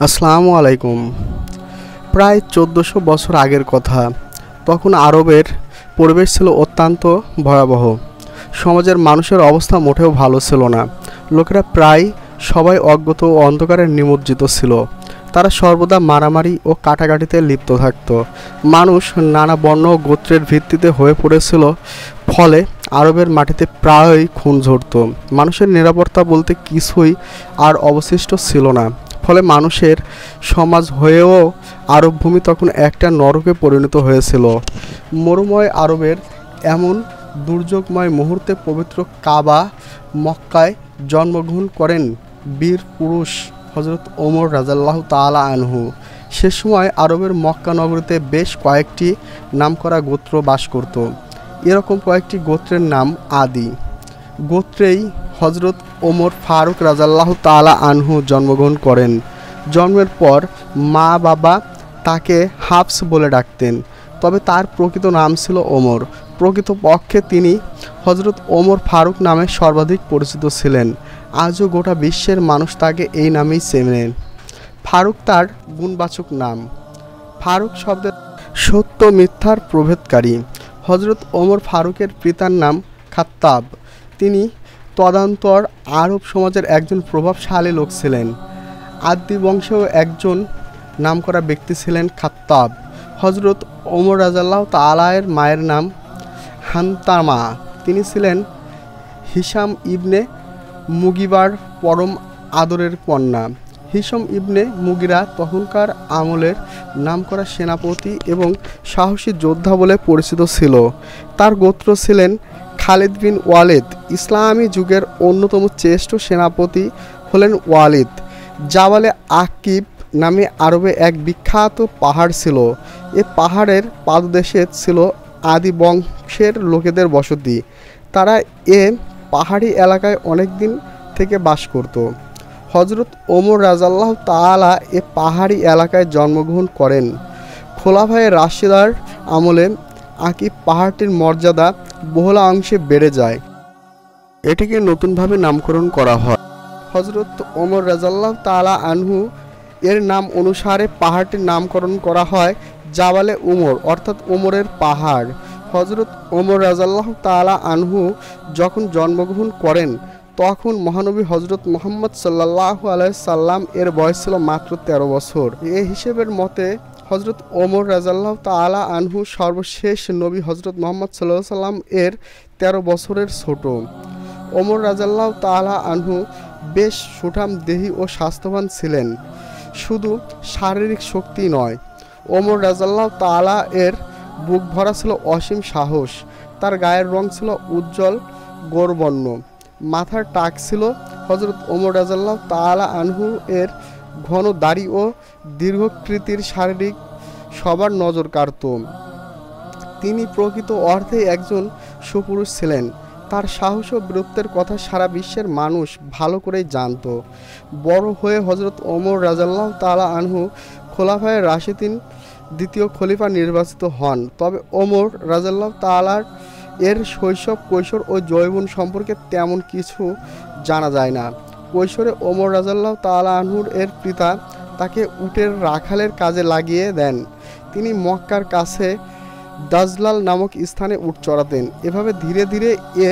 আসসালামু আলাইকুম। প্রায় ১৪০০ বছর আগের কথা। তখন আরবের পরিবেশ ছিল অত্যন্ত ভয়াবহ। সমাজের মানুষের অবস্থা মোটেও ভালো ছিল না। লোকেরা প্রায় সবাই অজ্ঞত ও অন্ধকারে নিমজ্জিত ছিল। তারা সর্বদা মারামারি ও কাটাকাটিতে লিপ্ত থাকত। মানুষ নানা বর্ণ ও গোত্রের ভিত্তিতে হয়ে পড়েছিল, ফলে আরবের মাটিতে প্রায়ই খুন ঝরত। মানুষের নিরাপত্তা বলতে কিছুই আর অবশিষ্ট ছিল না। ফলে মানুষের সমাজ হয়েও আরব ভূমি তখন একটা নরকে পরিণত হয়েছিল। মরুময় আরবের এমন দুর্যোগময় মুহূর্তে পবিত্র কাবা মক্কায় জন্মগ্রহণ করেন বীর পুরুষ হজরত ওমর রাদিয়াল্লাহু তাআলা আনহু। সে সময় আরবের মক্কা নগরীতে বেশ কয়েকটি নামকরা গোত্র বাস করত। এরকম কয়েকটি গোত্রের নাম আদি গোত্রেই হজরত ওমর ফারুক রাদিয়াল্লাহু তাআলা আনহু জন্মগ্রহণ করেন। জন্মের পর মা বাবা তাকে হাফস বলে ডাকতেন, তবে তার প্রকৃত নাম ছিল ওমর। প্রকৃতপক্ষে তিনি হজরত ওমর ফারুক নামে সর্বাধিক পরিচিত ছিলেন। আজও গোটা বিশ্বের মানুষ তাকে এই নামেই চেনেন। ফারুক তার গুণবাচক নাম। ফারুক শব্দের সত্য মিথ্যার প্রভেদকারী। হজরত ওমর ফারুকের পিতার নাম খাত্তাব। তিনি তদান্তর আরব সমাজের একজন প্রভাবশালী লোক ছিলেন। আদি বংশেও একজন নামকরা ব্যক্তি ছিলেন খাত্তাব। হজরত ওমর রাদিয়াল্লাহু তাআলা এর মায়ের নাম হান্তামা। তিনি ছিলেন হিশাম ইবনে মুগিরার পরম আদরের কন্যা। হিশাম ইবনে মুগিরা তখনকার আমলের নামকরা সেনাপতি এবং সাহসী যোদ্ধা বলে পরিচিত ছিল। তার গোত্র ছিলেন খালিদ বিন ওয়ালিদ। ইসলামী যুগের অন্যতম শ্রেষ্ঠ সেনাপতি হলেন ওয়ালিদ। জাবালে আকিব নামে আরবে এক বিখ্যাত পাহাড় ছিল। এ পাহাড়ের পাদদেশে ছিল আদি বংশের লোকেদের বসতি। তারা এ পাহাড়ি এলাকায় অনেক দিন থেকে বাস করত। হজরত ওমর রাদিয়াল্লাহু তাআলা এ পাহাড়ি এলাকায় জন্মগ্রহণ করেন। খোলাফায়ে রাশিদার আমলে আকিব পাহাড়টির মর্যাদা বহুলা অংশে বেড়ে যায়। এটিকে নতুনভাবে নামকরণ করা হয়। হজরত ওমর রাদিয়াল্লাহু তাআলা আনহু এর নাম অনুসারে পাহাড়টির নামকরণ করা হয় জাবালে উমর, অর্থাৎ ওমরের পাহাড়। হজরত ওমর রাদিয়াল্লাহু তাআলা আনহু যখন জন্মগ্রহণ করেন তখন মহানবী হজরত মুহাম্মদ সাল্লাল্লাহু আলাইহি সাল্লাম এর বয়স ছিল মাত্র ১৩ বছর। এ হিসেবের মতে হজরত ওমর রাদিয়াল্লাহু তাআলা আনহু সর্বশেষ নবী হজরত মুহাম্মদ সাল্লাল্লাহু আলাইহি সাল্লাম এর ১৩ বছরের ছোট। ওমর রাদিয়াল্লাহু তাআলা আনহু বেশ সুঠাম দেহী ও স্বাস্থ্যবান ছিলেন। শুধু শারীরিক শক্তি নয়, ওমর রাদিয়াল্লাহু তাআলা এর বুক ভরা ছিল অসীম সাহস। তার গায়ের রং ছিল উজ্জ্বল গৌরবর্ণ, মাথার টাক ছিল। হজরত ওমর রাদিয়াল্লাহু তাআলা আনহু এর ঘন দাড়ি ও দীর্ঘকৃতির শারীরিক সবার নজর কাড়ত। তিনি প্রকৃত অর্থেই একজন সুপুরুষ ছিলেন। তার সাহস ও বীরত্বের কথা সারা বিশ্বের মানুষ ভালো করেই জানত। বড় হয়ে হজরত ওমর রাদিয়াল্লাহু তাআলা আনহু খোলাফায়ে রাশিদিন দ্বিতীয় খলিফা নির্বাচিত হন। তবে ওমর রাদিয়াল্লাহু তাআলা এর শৈশব, কৈশোর ও যৌবন সম্পর্কে তেমন কিছু জানা যায় না। কৈশোরে ওমর রাদিয়াল্লাহু তাআলা আনহুর এর পিতা তাকে উটের রাখালের কাজে লাগিয়ে দেন। তিনি মক্কার কাছে দাজলাল নামক স্থানে উট চড়াতেন। এভাবে ধীরে ধীরে এ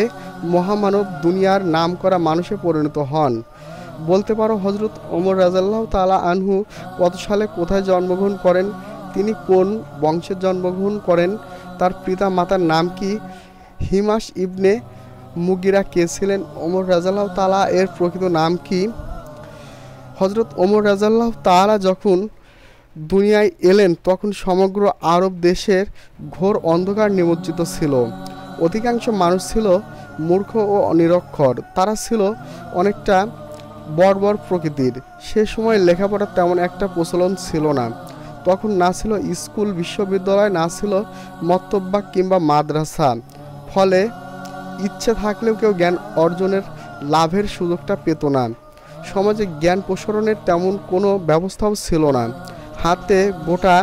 মহামানব দুনিয়ার নামকরা মানুষে পরিণত হন। বলতে পারো হজরত ওমর রাদিয়াল্লাহু তাআলা আনহু কত সালে কোথায় জন্মগ্রহণ করেন, তিনি কোন বংশে জন্মগ্রহণ করেন, তার পিতা মাতার নাম কি, হিমাস ইবনে মুগিরা কে ছিলেন, ওমর রাদিয়াল্লাহু তাআলা এর প্রকৃত নাম কি। হজরত ওমর রাদিয়াল্লাহু তাআলা যখন দুনিয়ায় এলেন তখন সমগ্র আরব দেশের ঘোর অন্ধকার নিমজ্জিত ছিল। অধিকাংশ মানুষ ছিল মূর্খ ও নিরক্ষর। তারা ছিল অনেকটা বর্বর প্রকৃতির। সে সময় লেখাপড়ার তেমন একটা প্রচলন ছিল না। তখন না ছিল স্কুল, বিশ্ববিদ্যালয়, না ছিল মক্তবা কিংবা মাদ্রাসা। ফলে ইচ্ছে থাকলেও কেউ জ্ঞান অর্জনের লাভের সুযোগটা পেত না। সমাজে জ্ঞান প্রসারণের তেমন কোনো ব্যবস্থাও ছিল না। হাতে গোটা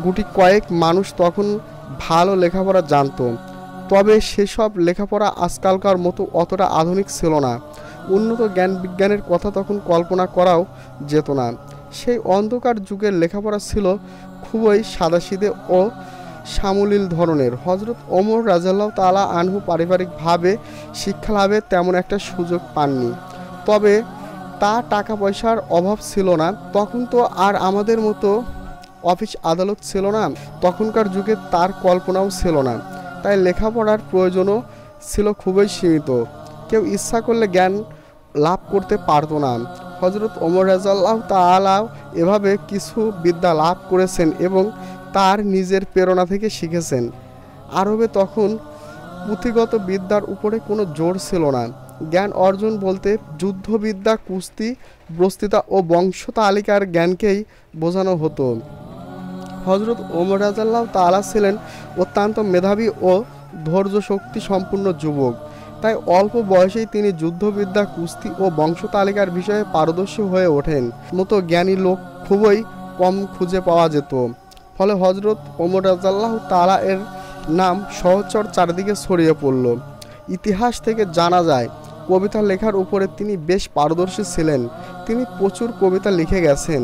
গুটি কয়েক মানুষ তখন ভালো লেখাপড়া জানত। তবে সেসব লেখাপড়া আজকালকার মতো অতটা আধুনিক ছিল না। উন্নত জ্ঞান বিজ্ঞানের কথা তখন কল্পনা করাও যেত না। সেই অন্ধকার যুগের লেখাপড়া ছিল খুবই সাদাসিধে ও সামলীল ধরনের। হজরত ওমর রাদিয়াল্লাহু তাআলা আনহু পারিবারিকভাবে শিক্ষা লাভের তেমন একটা সুযোগ পাননি, তবে তা টাকা পয়সার অভাব ছিল না। তখন তো আর আমাদের মতো অফিস আদালত ছিল না, তখনকার যুগে তার কল্পনাও ছিল না, তাই লেখাপড়ার প্রয়োজনও ছিল খুবই সীমিত। কেউ ইচ্ছা করলে জ্ঞান লাভ করতে পারতো না। হজরত ওমর রাদিয়াল্লাহু তাআলা এভাবে কিছু বিদ্যা লাভ করেছেন এবং তার নিজের প্রেরণা থেকে শিখেছেন। আরবে তখন পুঁথিগত বিদ্যার উপরে কোনো জোর ছিল না। জ্ঞান অর্জন বলতে যুদ্ধবিদ্যা, কুস্তি, বক্তৃতা ও বংশতালিকার জ্ঞানকেই বোঝানো হতো। হজরত ওমর রাদিয়াল্লাহু তাআলা ছিলেন অত্যন্ত মেধাবী ও ধৈর্য শক্তি সম্পন্ন যুবক, তাই অল্প বয়সেই তিনি যুদ্ধবিদ্যা, কুস্তি ও বংশতালিকার বিষয়ে পারদর্শী হয়ে ওঠেন। মতো জ্ঞানী লোক খুবই কম খুঁজে পাওয়া যেত। ফলে হজরত ওমর রাদিয়াল্লাহু তাআলা এর নাম সহচর চারিদিকে ছড়িয়ে পড়ল। ইতিহাস থেকে জানা যায় কবিতা লেখার উপরে তিনি বেশ পারদর্শী ছিলেন। তিনি প্রচুর কবিতা লিখে গেছেন।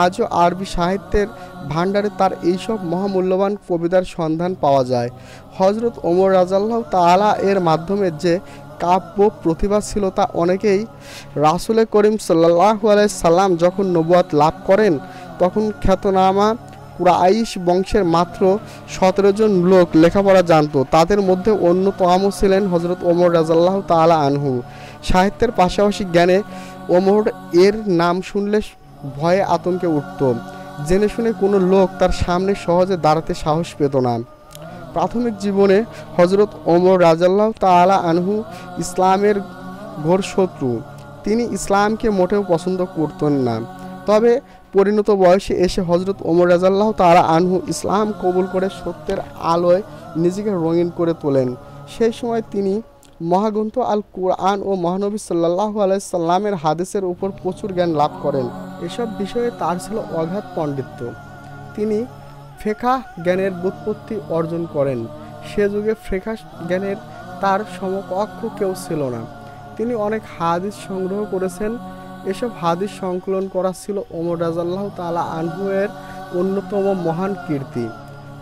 আজও আরবি সাহিত্যের ভাণ্ডারে তার এইসব মহামূল্যবান কবিতার সন্ধান পাওয়া যায়। হজরত ওমর রাদিয়াল্লাহু তাআলা এর মাধ্যমে যে কাব্য প্রতিভা ছিল তা অনেকেই রাসূল করিম সাল্লাল্লাহু আলাইহি সাল্লাম যখন নবুয়ত লাভ করেন তখন খ্যাতনামা কুরাইশ বংশের মাত্র 17 জন লোক লেখাপড়া জানত। তাদের মধ্যে অন্যতম ছিলেন হজরত ওমর রাদিয়াল্লাহু তাআলা আনহু। সাহিত্যের পাশাপাশি জ্ঞানে ওমর এর নাম শুনলে ভয়ে আতঙ্কে উঠত। জেনে শুনে কোনো লোক তার সামনে সহজে দাঁড়াতে সাহস পেত না। প্রাথমিক জীবনে হজরত ওমর রাদিয়াল্লাহু তাআলা আনহু ইসলামের ঘোর শত্রু। তিনি ইসলামকে মোটেও পছন্দ করতেন না। তবে পরিণত বয়সে এসে হজরত ওমর রাদিয়াল্লাহু তাআলা আনহু ইসলাম কবুল করে সত্যের আলোয় নিজেকে রঙিন করে তোলেন। সেই সময় তিনি মহাগ্রন্থ আল কুরআন ও মহানবী সাল্লাল্লাহু আলাইহি সাল্লামের হাদিসের উপর প্রচুর জ্ঞান লাভ করেন। এসব বিষয়ে তার ছিল অগাধ পাণ্ডিত্য। তিনি ফিকহ জ্ঞানের ব্যুৎপত্তি অর্জন করেন। সে যুগে ফিকহ জ্ঞানের তার সমকক্ষ কেউ ছিল না। তিনি অনেক হাদিস সংগ্রহ করেছেন। এসব হাদিস সংকলন করা ছিল ওমর রাদিয়াল্লাহু তাআলা আনহু এর অন্যতম মহান কীর্তি।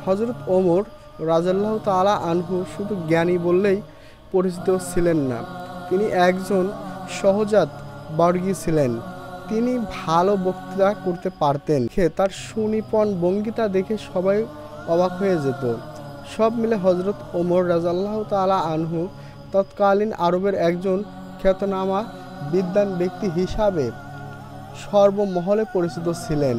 হজরত ওমর রাদিয়াল্লাহু তাআলা আনহু শুধু জ্ঞানী বললেই পরিচিত ছিলেন না, তিনি একজন সহজাত বর্গী ছিলেন। তিনি ভালো বক্তৃতা করতে পারতেন। তার সুনিপুণ ভঙ্গিতা দেখে সবাই অবাক হয়ে যেত। সব মিলে হজরত ওমর রাদিয়াল্লাহু তাআলা আনহু তৎকালীন আরবের একজন খ্যাতনামা বিদ্বান ব্যক্তি হিসাবে সর্বমহলে পরিচিত ছিলেন।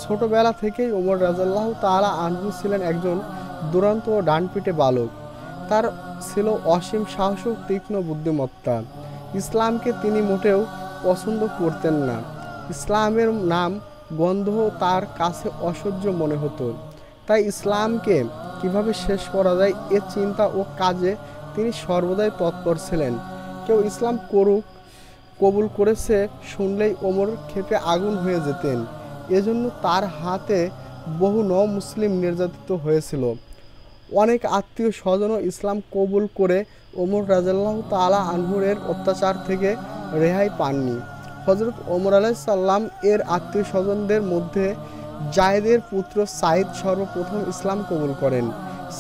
ছোটবেলা থেকেই ওমর রাদিয়াল্লাহু তাআলা আনহু ছিলেন একজন দুরন্ত ও ডানপিটে বালক। তার ছিল অসীম সাহস ও তীক্ষ্ণ বুদ্ধিমত্তা। ইসলামকে তিনি মোটেও পছন্দ করতেন না। ইসলামের নাম গন্ধ তার কাছে অসহ্য মনে হতো। তাই ইসলামকে কিভাবে শেষ করা যায় এ চিন্তা ও কাজে তিনি সর্বদাই তৎপর ছিলেন। কেউ ইসলাম কবুল করেছে শুনলেই ওমর ক্ষেপে আগুন হয়ে যেতেন। এজন্য তার হাতে বহু মুসলিম নির্যাতিত হয়েছিল। অনেক আত্মীয় স্বজনও ইসলাম কবুল করে ওমর রাদিয়াল্লাহু তাআলা আনহুর এর অত্যাচার থেকে রেহাই পাননি। হজরত ওমর আলাইহিস সালাম এর আত্মীয় স্বজনদের মধ্যে জায়েদের পুত্র সাইদ সর্বপ্রথম ইসলাম কবুল করেন।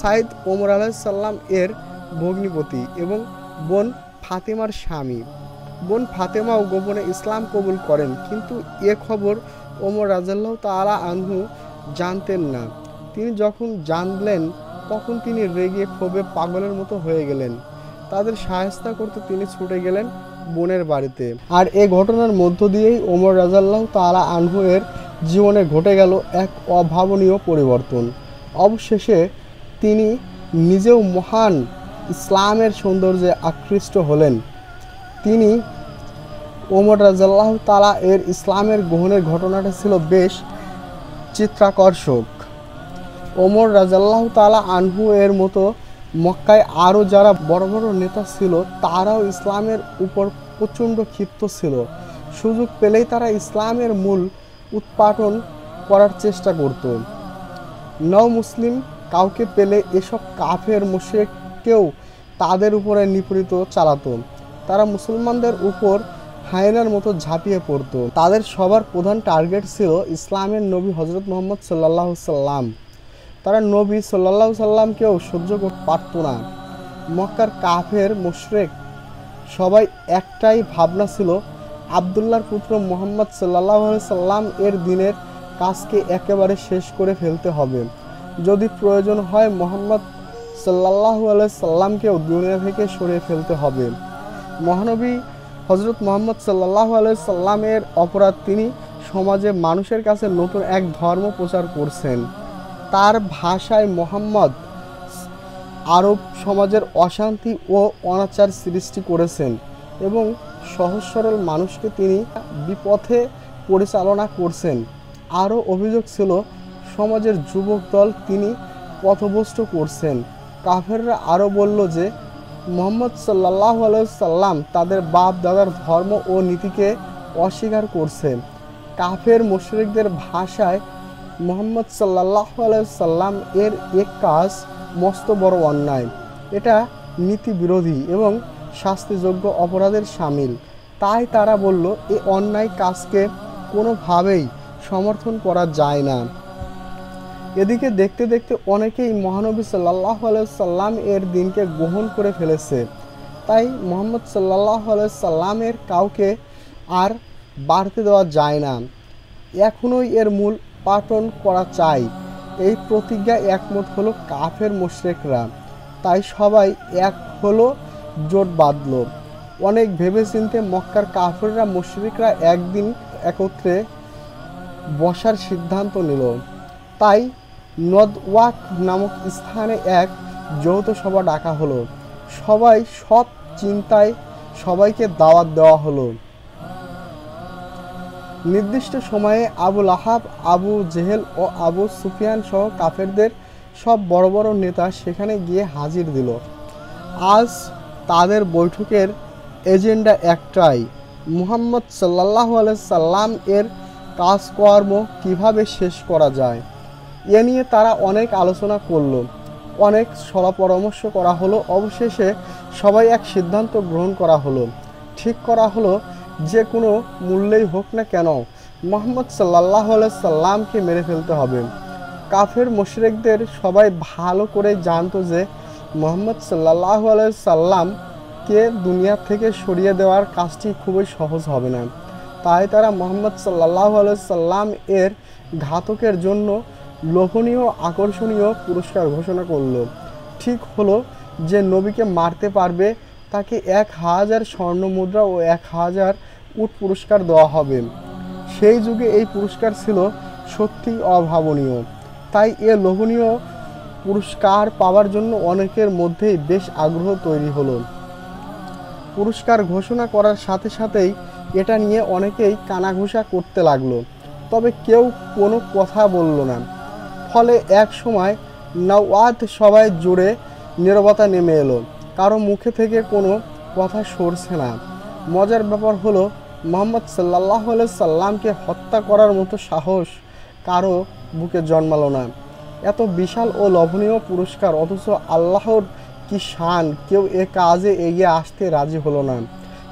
সাইদ ওমর আলাইহিস সালাম এর ভগ্নিপতি এবং বোন ফাতেমার স্বামী। বোন ফাতেমাও গোপনে ইসলাম কবুল করেন, কিন্তু এ খবর ওমর রাদিয়াল্লাহু তাআলা আনহু জানতেন না। তিনি যখন জানলেন তখন তিনি রেগে ক্ষোভে পাগলের মতো হয়ে গেলেন। তাদের সাহায্য করতে তিনি ছুটে গেলেন বোনের বাড়িতে। আর এই ঘটনার মধ্য দিয়েই ওমর রাদিয়াল্লাহু তাআলা আনহু এর জীবনে ঘটে গেল এক অভাবনীয় পরিবর্তন। অবশেষে তিনি নিজেও মহান ইসলামের সৌন্দর্যে আকৃষ্ট হলেন। তিনি ওমর রাদিয়াল্লাহু তাআলা এর ইসলামের গ্রহণের ঘটনাটা ছিল বেশ চিত্তাকর্ষক। ওমর রাদিয়াল্লাহু তাআলা আনহু এর মতো মক্কায় আরও যারা বড় বড় নেতা ছিল তারাও ইসলামের উপর প্রচণ্ড ক্ষিপ্ত ছিল। সুযোগ পেলেই তারা ইসলামের মূল উৎপাটন করার চেষ্টা করত। মুসলিম কাউকে পেলে এসব কাফের মুশরিককেও তাদের উপরে নিপীড়িত চালাতো। তারা মুসলমানদের উপর হায়নার মতো ঝাঁপিয়ে পড়তো। তাদের সবার প্রধান টার্গেট ছিল ইসলামের নবী হজরত মুহাম্মদ সাল্লাল্লাহু সাল্লাম। তারা নবী সাল্লাল্লাহু সাল্লামকেও সহ্য করতে পারত না। মক্কার কাফের মুশরিক সবাই একটাই ভাবনা ছিল, আবদুল্লাহর পুত্র মুহাম্মদ সাল্লাল্লাহু সাল্লাম এর দিনের কাজকে একেবারে শেষ করে ফেলতে হবে। যদি প্রয়োজন হয় মুহাম্মদ সাল্লাল্লাহু সাল্লামকেও দুনিয়া থেকে সরিয়ে ফেলতে হবে। মহানবী হজরত মুহাম্মদ সাল্লাল্লাহু সাল্লামের অপরাধ, তিনি সমাজে মানুষের কাছে নতুন এক ধর্ম প্রচার করছেন। তার ভাষায় মুহাম্মদ আরব সমাজের অশান্তি ও অনাচার সৃষ্টি করেছেন এবং সহজ সরল মানুষকে তিনি বিপথে পরিচালনা করছেন। আরও অভিযোগ ছিল সমাজের যুবক দল তিনি পথভ্রষ্ট করছেন। কাফেররা আরও বলল যে মুহাম্মদ সাল্লাল্লাহু সাল্লাম তাদের বাপ দাদার ধর্ম ও নীতিকে অস্বীকার করছে। কাফের মুশরিকদের ভাষায় মুহাম্মদ সাল্লাল্লাহু সাল্লাম এর এক কাজ মস্ত বড় অন্যায়, এটা নীতি বিরোধী এবং শাস্তিযোগ্য অপরাধের শামিল। তাই তারা বলল এই অন্যায় কাজকে কোনোভাবেই সমর্থন করা যায় না। এদিকে দেখতে দেখতে অনেকেই মহানবী সাল্লাল্লাহু সাল্লাম এর দিনকে গ্রহণ করে ফেলেছে। তাই মুহাম্মদ সাল্লাল্লাহু সাল্লামের কাউকে আর বাড়তে দেওয়া যায় না। এখনই এর মূল পাঠন করা চাই, এই প্রতিজ্ঞা একমত হলো কাফের মুশরিকরা। তাই সবাই এক হলো, জোট বাঁধল। অনেক ভেবেচিন্তে মক্কার কাফেররা মুশরিকরা একদিন একত্রে বসার সিদ্ধান্ত নিল। তাই নদওয়াক নামক স্থানে এক যৌথ সভা ডাকা হলো। সবাই সব চিন্তায় সবাইকে দাওয়াত দেওয়া হলো। নির্দিষ্ট সময়ে আবু লাহাব, আবু জেহেল ও আবু সুফিয়ান সহ কাফেরদের সব বড় বড় নেতা সেখানে গিয়ে হাজির দিল। আজ তাদের বৈঠকের এজেন্ডা একটাই, মুহাম্মদ সাল্লাল্লাহু সাল্লাম এর কাজকর্ম কিভাবে শেষ করা যায়। এ নিয়ে তারা অনেক আলোচনা করলো, অনেক সলা পরামর্শ করা হলো। অবশেষে সবাই এক সিদ্ধান্ত গ্রহণ করা হলো। ঠিক করা হলো যে কোনো মূল্যেই হোক না কেন মুহাম্মদ সাল্লাল্লাহু সাল্লামকে মেরে ফেলতে হবে। কাফের মুশরিকদের সবাই ভালো করে জানতো যে মুহাম্মদ সাল্লাল্লাহু সাল্লামকে দুনিয়া থেকে সরিয়ে দেওয়ার কাজটি খুবই সহজ হবে না। তাই তারা মুহাম্মদ সাল্লাল্লাহু সাল্লাম এর ঘাতকের জন্য লোভনীয় আকর্ষণীয় পুরস্কার ঘোষণা করল। ঠিক হলো যে নবীকে মারতে পারবে তাকে 1000 স্বর্ণ মুদ্রা ও 1000 উট পুরস্কার দেওয়া হবে। সেই যুগে এই পুরস্কার ছিল সত্যিই অভাবনীয়। তাই এ লোভনীয় পুরস্কার পাওয়ার জন্য অনেকের মধ্যেই বেশ আগ্রহ তৈরি হলো। পুরস্কার ঘোষণা করার সাথে সাথেই এটা নিয়ে অনেকেই কানাঘুষা করতে লাগলো, তবে কেউ কোনো কথা বলল না। ফলে এক সময় নওয়াদ সবাই জুড়ে নীরবতা নেমে এলো, কারো মুখে থেকে কোনো কথা সরছে না। মজার ব্যাপার হলো মুহাম্মদ সাল্লাল্লাহু সাল্লামকে হত্যা করার মতো সাহস কারো বুকে জন্মালো না। এত বিশাল ও লোভনীয় পুরস্কার, অথচ আল্লাহর কি শান, কেউ এ কাজে এগিয়ে আসতে রাজি হলো না।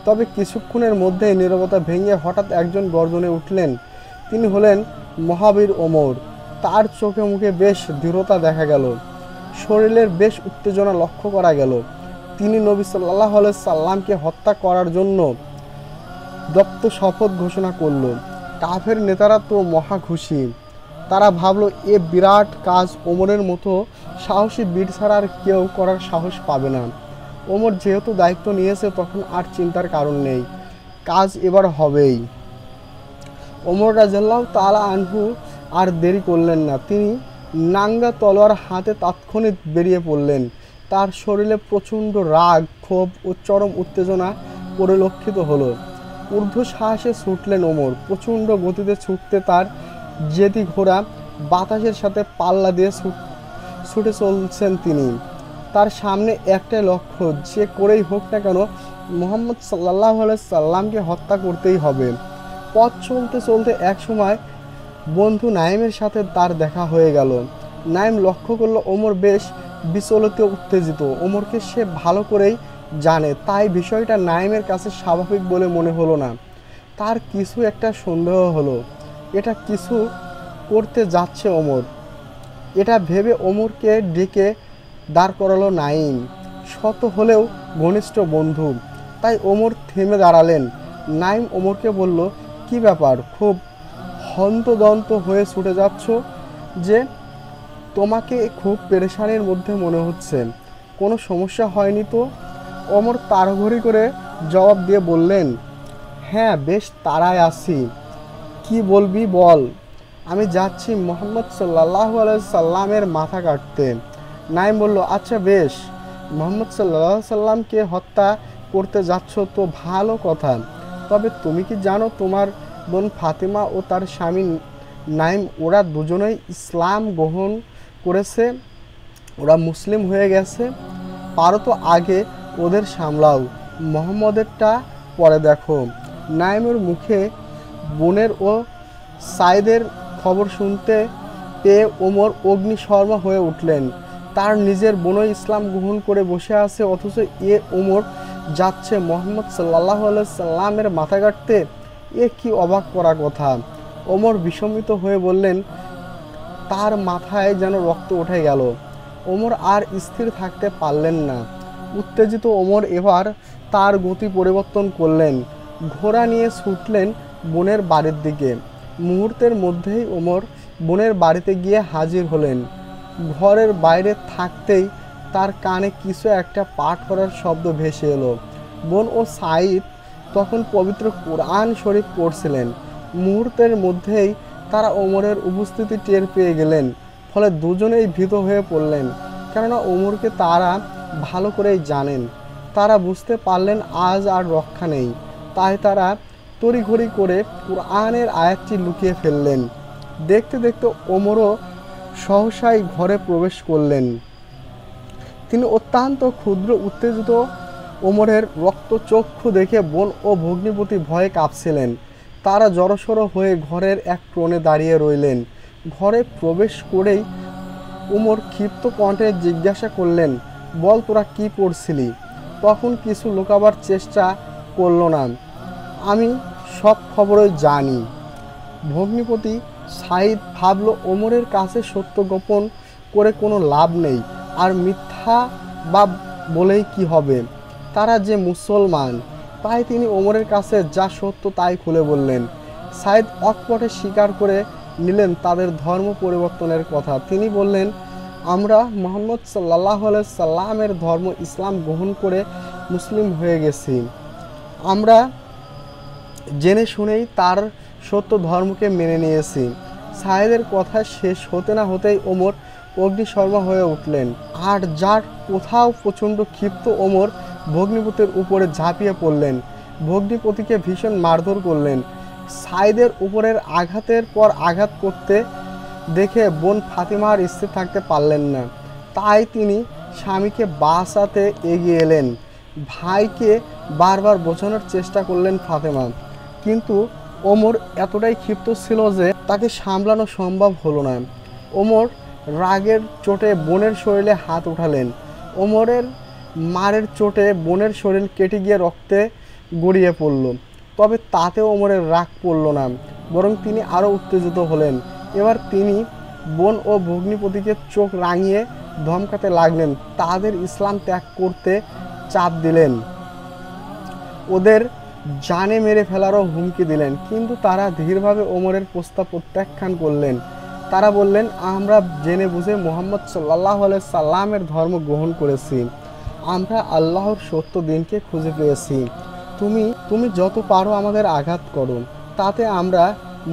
তবে কিছুক্ষণের মধ্যেই নীরবতা ভেঙে হঠাৎ একজন গর্জনে উঠলেন। তিনি হলেন মহাবীর ওমর। তার চোখে মুখে বেশ দৃঢ়তা দেখা গেল, শরীরের বেশ উত্তেজনা লক্ষ্য করা গেল। তিনি নবী সাল্লাল্লাহু সাল্লামকে হত্যা করার জন্য দপ্ত শপথ ঘোষণা করল। কাফের নেতারা তো মহা খুশি। তারা ভাবল এ বিরাট কাজ ওমরের মতো সাহসী বীর ছাড়া আর কেউ করার সাহস পাবে না। ওমর যেহেতু দায়িত্ব নিয়েছে তখন আর চিন্তার কারণ নেই, কাজ এবার হবেই। ওমর রাদিয়াল্লাহু তাআলা আনহু আর দেরি করলেন না। তিনি নাঙ্গা তলোয়ার হাতে তাৎক্ষণিক বেরিয়ে পড়লেন। তার শরীরে প্রচণ্ড রাগ, ক্ষোভ ও চরম উত্তেজনা পরিলক্ষিত হলো। ঊর্ধ্বশ্বাসে ছুটলেন ওমর। প্রচণ্ড গতিতে ছুটতে তার জেদি ঘোড়া বাতাসের সাথে পাল্লা দিয়ে ছুটে চলছেন তিনি। তার সামনে একটাই লক্ষ্য, যে করেই হোক না কেন মুহাম্মদ সাল্লাল্লাহু সাল্লামকে হত্যা করতেই হবে। পথ চলতে চলতে এক সময় বন্ধু নাইমের সাথে তার দেখা হয়ে গেল। নাইম লক্ষ্য করলো ওমর বেশ বিচলিত, উত্তেজিত। ওমরকে সে ভালো করেই জানে, তাই বিষয়টা নাইমের কাছে স্বাভাবিক বলে মনে হলো না। তার কিছু একটা সন্দেহ হলো, এটা কিছু করতে যাচ্ছে ওমর। এটা ভেবে ওমরকে ডেকে দাঁড় করালো নাঈম। শত হলেও ঘনিষ্ঠ বন্ধু, তাই ওমর থেমে দাঁড়ালেন। নাঈম ওমরকে বলল, কি ব্যাপার, খুব হন্তদন্ত হয়ে ছুটে যাচ্ছ যে? তোমাকে খুব পেরেশানির মধ্যে মনে হচ্ছে, কোনো সমস্যা হয়নি তো? ওমর তাড়াহুড়ি করে জবাব দিয়ে বললেন, হ্যাঁ, বেশ তাড়ায় আছি। কি বলবি বল। আমি যাচ্ছি মোহাম্মদ সাল্লাল্লাহু আলাইহি সাল্লামের মাথা কাটতে। নাঈম বলল, আচ্ছা বেশ, মোহাম্মদ সাল্লাল্লাহু আলাইহি সাল্লামকে হত্যা করতে যাচ্ছ তো ভালো কথা। তবে তুমি কি জানো তোমার বোন ফাতেমা ও তার স্বামী নাঈম ওরা দুজনেই ইসলাম গ্রহণ করেছে, ওরা মুসলিম হয়ে গেছে। পারো তো আগে ওদের সামলাও, মোহাম্মদেরটা পরে দেখো। নাঈমের মুখে বোনের ও সাইদের খবর শুনতে পেয়ে ওমর অগ্নিশর্মা হয়ে উঠলেন। তার নিজের বোনই ইসলাম গ্রহণ করে বসে আছে, অথচ ওমর যাচ্ছে মোহাম্মদ সাল্লাল্লাহু আলাইহি সাল্লামের মাথা কাটতে। এ কি অবাক করা কথা। ওমর বিস্মিত হয়ে বললেন, তার মাথায় যেন রক্ত উঠে গেল। ওমর আর স্থির থাকতে পারলেন না। উত্তেজিত ওমর এবার তার গতি পরিবর্তন করলেন, ঘোড়া নিয়ে ছুটলেন বোনের বাড়ির দিকে। মুহূর্তের মধ্যেই ওমর বোনের বাড়িতে গিয়ে হাজির হলেন। ঘরের বাইরে থাকতেই তার কানে কিছু একটা পাঠ করার শব্দ ভেসে এলো। বোন ও সাঈদ তখন পবিত্র কোরআন শরীফ পড়ছিলেন। মুহূর্তের মধ্যেই তারা ওমরের উপস্থিতি টের পেয়ে গেলেন, ফলে দুজনেই ভীত হয়ে পড়লেন, কেননা ওমরকে তারা ভালো করেই জানেন। তারা বুঝতে পারলেন আজ আর রক্ষা নেই, তাই তারা তড়িঘড়ি করে কোরআনের আয়াতটি লুকিয়ে ফেললেন। দেখতে দেখতে ওমরও সহসাই ঘরে প্রবেশ করলেন। তিনি অত্যন্ত ক্ষুদ্র উত্তেজিত। ওমরের রক্তচক্ষু দেখে বোন ও ভগ্নিপতি ভয়ে কাঁপছিলেন। তারা জড়সড় হয়ে ঘরের এক কোণে দাঁড়িয়ে রইলেন। ঘরে প্রবেশ করেই ওমর ক্ষিপ্ত কণ্ঠে জিজ্ঞাসা করলেন, বল তোরা কি পড়ছিলি? তখন কিছু লুকাবার চেষ্টা করল না, আমি সব খবরই জানি। ভগ্নিপতি সাঈদ ভাবল, ওমরের কাছে সত্য গোপন করে কোনো লাভ নেই, আর মিথ্যা বা বলেই কি হবে, তারা যে মুসলমান। তাই তিনি ওমরের কাছে যা সত্য তাই খুলে বললেন। সাঈদ অকপটে স্বীকার করে নিলেন তাদের ধর্ম পরিবর্তনের কথা। তিনি বললেন, আমরা মুহাম্মদ সাল্লাল্লাহু আলাইহি সাল্লামের ধর্ম ইসলাম গ্রহণ করে মুসলিম হয়ে গেছি। আমরা জেনে শুনেই তার সত্য ধর্মকে মেনে নিয়েছি। সাঈদের কথা শেষ হতে না হতেই ওমর অগ্নিশর্মা হয়ে উঠলেন। আর যার কোথাও প্রচণ্ড ক্ষিপ্ত ওমর ভগ্নিপতির উপরে ঝাঁপিয়ে পড়লেন, ভগ্নিপতিকে ভীষণ মারধর করলেন। সাঈদের উপরের আঘাতের পর আঘাত করতে দেখে বোন ফাতেমা আর স্থির থাকতে পারলেন না, তাই তিনি স্বামীকে বাঁচাতে এগিয়ে এলেন। ভাইকে বারবার বোঝানোর চেষ্টা করলেন ফাতেমা, কিন্তু ওমর এতটাই ক্ষিপ্ত ছিল যে তাকে সামলানো সম্ভব হলো না। ওমর রাগের চোটে বোনের শরীরে হাত উঠালেন। ওমরের মারের চোটে বোনের শরীর কেটে গিয়ে রক্তে গড়িয়ে পড়ল। তবে তাতেও ওমরের রাগ পড়ল না, বরং তিনি আরও উত্তেজিত হলেন। এবার তিনি বোন ও ভগ্নিপতিকে চোখ রাঙিয়ে ধমকাতে লাগলেন, তাদের ইসলাম ত্যাগ করতে চাপ দিলেন, ওদের জানে মেরে ফেলারও হুমকি দিলেন। কিন্তু তারা ধীরভাবে ওমরের প্রস্তাব প্রত্যাখ্যান করলেন। তারা বললেন, আমরা জেনে বুঝে মুহাম্মদ সাল্লাল্লাহু আলাইহি সাল্লামের ধর্ম গ্রহণ করেছি, আমরা আল্লাহর সত্য দিনকে খুঁজে পেয়েছি। তুমি যত পারো আমাদের আঘাত করো, তাতে আমরা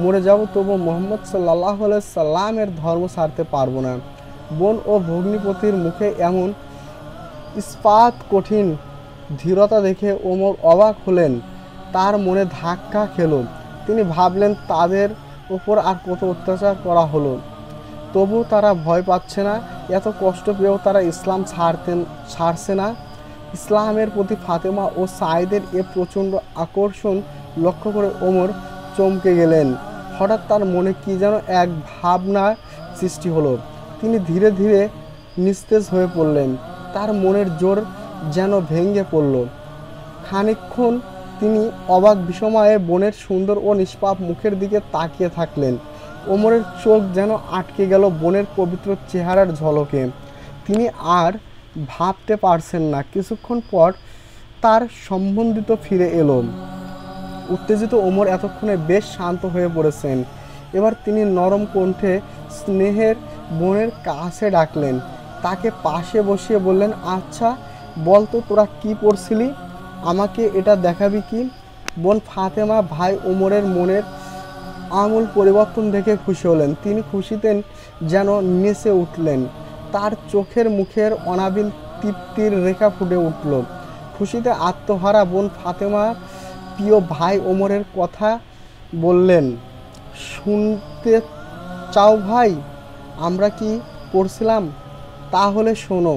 মরে যাব, তবু মুহাম্মদ সাল্লাল্লাহু আলাইহি সাল্লামের ধর্ম ছাড়তে পারবো না। বোন ও ভগ্নিপতির মুখে এমন ইস্পাত কঠিন ধীরতা দেখে ওমর অবাক হলেন। তার মনে ধাক্কা খেল। তিনি ভাবলেন, তাদের উপর আর কত অত্যাচার করা হলো, তবু তারা ভয় পাচ্ছে না। এত কষ্ট পেয়েও তারা ইসলাম ছাড়ছে না। ইসলামের প্রতি ফাতেমা ও সাঈদের এ প্রচণ্ড আকর্ষণ লক্ষ্য করে ওমর চমকে গেলেন। হঠাৎ তার মনে কি যেন এক ভাবনা সৃষ্টি হলো। তিনি ধীরে ধীরে নিস্তেজ হয়ে পড়লেন। তার মনের জোর যেন ভেঙে পড়ল। খানিকক্ষণ তিনি অবাক বিস্ময়ে বোনের সুন্দর ও নিষ্পাপ মুখের দিকে তাকিয়ে থাকলেন। ওমরের চোখ যেন আটকে গেল বোনের পবিত্র চেহারার ঝলকে। তিনি আর ভাবতে পারছেন না। কিছুক্ষণ পর তার সম্বন্ধিত ফিরে এলো। উত্তেজিত ওমর এতক্ষণে বেশ শান্ত হয়ে পড়েছেন। এবার তিনি নরম কণ্ঠে স্নেহের বোনের কাছে ডাকলেন। তাকে পাশে বসিয়ে বললেন, আচ্ছা বল তো তোরা কি পড়ছিলি, আমাকে এটা দেখাবি কি? বোন ফাতেমা ভাই ওমরের মনের আমূল পরিবর্তন দেখে খুশি হলেন। তিনি খুশিতে যেন নেচে উঠলেন। তার চোখের মুখের অনাবিল তৃপ্তির রেখা ফুটে উঠল। খুশিতে আত্মহারা বোন ফাতেমা প্রিয় ভাই ওমরের কথা বললেন, শুনতে চাও ভাই আমরা কি পড়ছিলাম? তাহলে শোনো।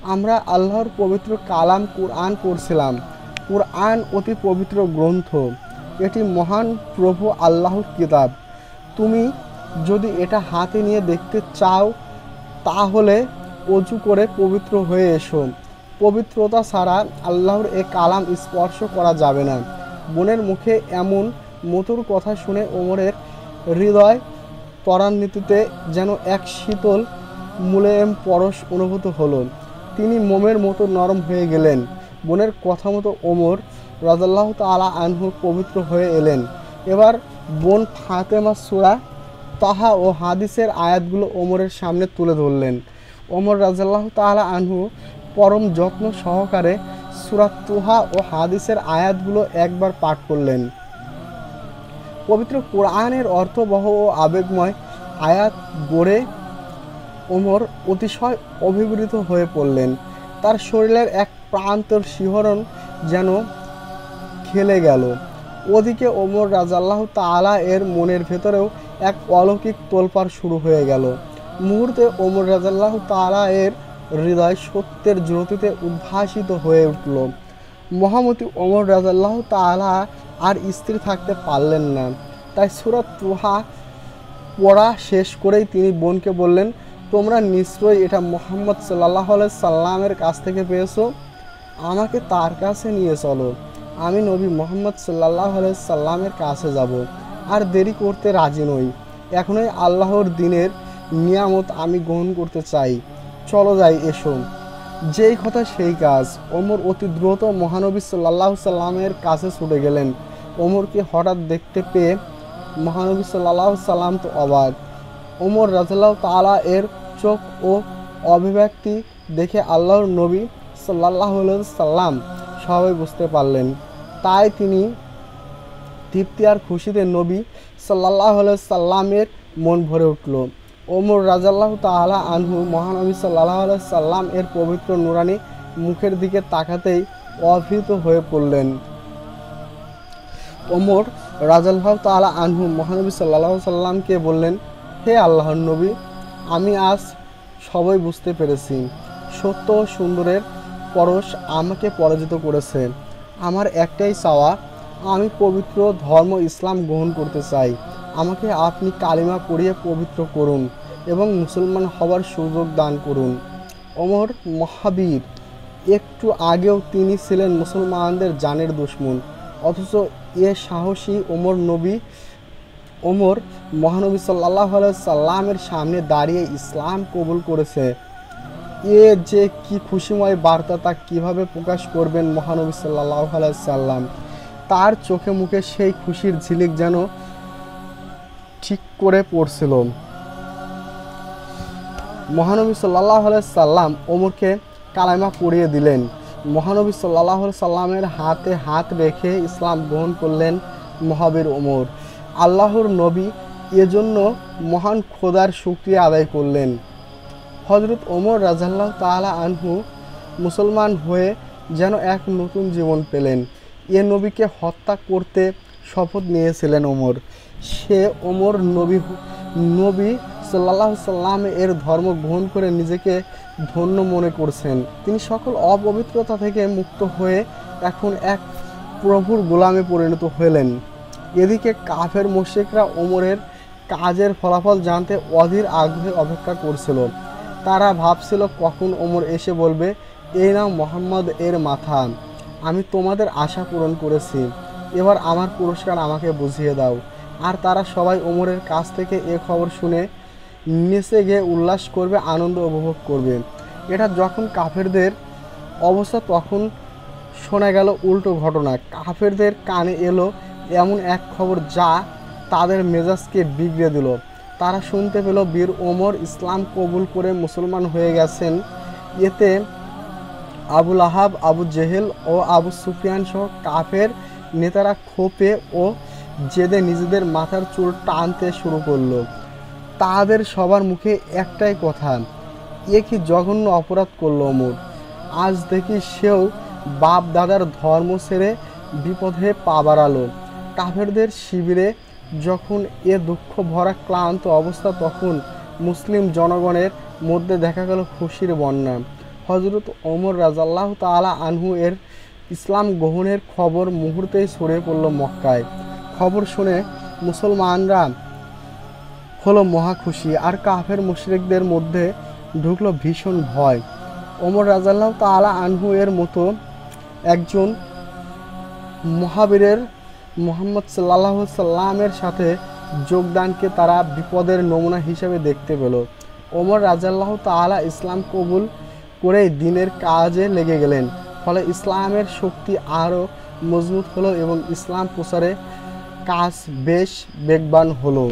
আমরা আল্লাহর পবিত্র কালাম কুরআন পড়ছিলাম। কুরআন অতি পবিত্র গ্রন্থ। এটি মহান প্রভু আল্লাহর কিতাব। তুমি যদি এটা হাতে নিয়ে দেখতে চাও তাহলে অজু করে পবিত্র হয়ে এসো। পবিত্রতা ছাড়া আল্লাহর এ কালাম স্পর্শ করা যাবে না। বোনের মুখে এমন মধুর কথা শুনে ওমরের হৃদয় ত্বরান্বিততে যেন এক শীতল মুলায়েম পরশ অনুভূত হলো। তিনি মোমের মতো নরম হয়ে গেলেন। বোনের কথা মতো ওমর রাদিয়াল্লাহু তাআলা আনহু পবিত্র হয়ে এলেন। এবার বোন ফাতেমা সূরা তাহা ও হাদিসের আয়াতগুলো ওমরের সামনে তুলে ধরলেন। ওমর রাদিয়াল্লাহু তাআলা আনহু পরম যত্ন সহকারে সূরা তাহা ও হাদিসের আয়াতগুলো একবার পাঠ করলেন। পবিত্র কোরআনের অর্থবহ ও আবেগময় আয়াত গড়ে ওমর অতিশয় অভিভূত হয়ে পড়লেন। তার শরীরের এক প্রান্তর শিহরণ যেন খেলে গেল। ওদিকে ওমর রাদিয়াল্লাহু তাআলা এর মনের ভেতরেও এক অলৌকিক তোলপাড় শুরু হয়ে গেল। মুহূর্তে ওমর রাদিয়াল্লাহু তাআলা এর হৃদয় সত্যের জ্যোতিতে উদ্ভাসিত হয়ে উঠল। মহামতি ওমর রাদিয়াল্লাহু তাআলা আর স্থির থাকতে পারলেন না। তাই সূরা তাহা পড়া শেষ করেই তিনি বোনকে বললেন, তোমরা নিশ্চয়ই এটা মুহাম্মদ সাল্লাল্লাহু আলাইহি সাল্লামের কাছ থেকে পেয়েছো। আমাকে তার কাছে নিয়ে চলো। আমি নবী মুহাম্মদ সাল্লাল্লাহু আলাইহি সাল্লামের কাছে যাব। আর দেরি করতে রাজি নই। এখনই আল্লাহর দ্বীনের নিয়ামত আমি গ্রহণ করতে চাই। চলো যাই, এসো। যেই কথা সেই কাজ। ওমর অতি দ্রুত মহানবী সাল্লাল্লাহু সাল্লামের কাছে ছুটে গেলেন। ওমরকে হঠাৎ দেখতে পেয়ে মহানবী সাল্লাল্লাহু সাল্লাম তো অবাক। ওমর রাদিয়াল্লাহু তাআলা এর চোখ ও অভিব্যক্তি দেখে আল্লাহর নবী সাল্লাল্লাহু আলাইহি সাল্লাম সবাই বুঝতে পারলেন। তাই তিনি তৃপ্তি আর খুশিতে নবী সাল্লাল্লাহু আলাইহি সাল্লামের মন ভরে উঠল। ওমর রাদিয়াল্লাহু তাআলা আনহু মহানবী সাল্লাল্লাহু আলাইহি সাল্লাম এর পবিত্র নুরানি মুখের দিকে তাকাতেই অভিভূত হয়ে পড়লেন। ওমর রাদিয়াল্লাহু তাআলা আনহু মহানবী সাল্লাল্লাহু আলাইহি সাল্লামকে বললেন, হে আল্লাহর নবী, আমি আজ সবই বুঝতে পেরেছি। সত্য ও সুন্দরের পরশ আমাকে পরাজিত করেছে। আমার একটাই চাওয়া, আমি পবিত্র ধর্ম ইসলাম গ্রহণ করতে চাই। আমাকে আপনি কালিমা পড়িয়ে পবিত্র করুন এবং মুসলমান হওয়ার সুযোগ দান করুন। ওমর মহাবীর। একটু আগেও তিনি ছিলেন মুসলমানদের জানের দুশমন, অথচ এ সাহসী ওমর মহানবী সাল্লাল্লাহু আলাইহি সাল্লামের সামনে দাঁড়িয়ে ইসলাম কবুল করেছে। এ যে কি খুশিময় বার্তা তা কিভাবে প্রকাশ করবেন মহানবী সাল্লাল্লাহু আলাইহি সাল্লাম। তার চোখে মুখে সেই খুশির ঝিলিক যেন ঠিক করে পড়ছিল। মহানবী সাল্লাল্লাহু আলাইহি সাল্লাম ওমরকে কালেমা পড়িয়ে দিলেন। মহানবী সাল্লাল্লাহু আলাইহি সাল্লামের হাতে হাত রেখে ইসলাম গ্রহণ করলেন মহাবীর ওমর। আল্লাহর নবী এজন্য মহান খোদার শুকরিয়া আদায় করলেন। হযরত ওমর রাদিয়াল্লাহু তাআলা আনহু মুসলমান হয়ে যেন এক নতুন জীবন পেলেন। এ নবীকে হত্যা করতে শপথ নিয়েছিলেন ওমর। সে ওমর নবী সাল্লাল্লাহু সাল্লাম এর ধর্ম গ্রহণ করে নিজেকে ধন্য মনে করছেন। তিনি সকল অপবিত্রতা থেকে মুক্ত হয়ে এখন এক প্রভুর গোলামে পরিণত হলেন। এদিকে কাফের মুশরিকরা ওমরের কাজের ফলাফল জানতে অধীর আগ্রহে অপেক্ষা করছিল। তারা ভাবছিল কখন ওমর এসে বলবে, এই নাও মুহাম্মদ এর মাথা। আমি তোমাদের আশা পূরণ করেছি, এবার আমার পুরস্কার আমাকে বুঝিয়ে দাও। আর তারা সবাই ওমরের কাছ থেকে এ খবর শুনে নেচে গিয়ে উল্লাস করবে, আনন্দ উপভোগ করবে। এটা যখন কাফেরদের অবস্থা, তখন শোনা গেল উল্টো ঘটনা। কাফেরদের কানে এলো এমন এক খবর যা তাদের মেজাজকে বিগড়ে দিল। তারা শুনতে পেল বীর ওমর ইসলাম কবুল করে মুসলমান হয়ে গেছেন। এতে আবুল আহাব, আবু জেহেল ও আবু সুফিয়ান সহ কাফের নেতারা ক্ষোভে ও জেদে নিজেদের মাথার চুল টানতে শুরু করলো। তাদের সবার মুখে একটাই কথা, এ কি জঘন্য অপরাধ করলো ওমর। আজ দেখি সেও বাপ দাদার ধর্ম ছেড়ে বিপদে পা বাড়ালো। কাফেরদের শিবিরে যখন এ দুঃখ ভরা ক্লান্ত অবস্থা, তখন মুসলিম জনগণের মধ্যে দেখা গেল খুশির বন্যা। হযরত ওমর রাদিয়াল্লাহু তাআলা আনহু এর ইসলাম গ্রহণের খবর মুহূর্তেই ছড়িয়ে পড়ল মক্কায়। খবর শুনে মুসলমানরা হলো মহা খুশি, আর কাফের মুশরিকদের মধ্যে ঢুকলো ভীষণ ভয়। ওমর রাদিয়াল্লাহু তাআলা আনহু এর মতো একজন মহাবীরের মুহাম্মদ সাল্লাল্লাহু আলাইহি সাল্লামের সাথে যোগদানকে তারা বিপদের নমুনা হিসেবে দেখতে পেল। ওমর রাদিয়াল্লাহু তাআলা ইসলাম কবুল করেই দিনের কাজে লেগে গেলেন। ফলে ইসলামের শক্তি আরও মজবুত হলো এবং ইসলাম প্রচারে কাজ বেশ বেগবান হলো।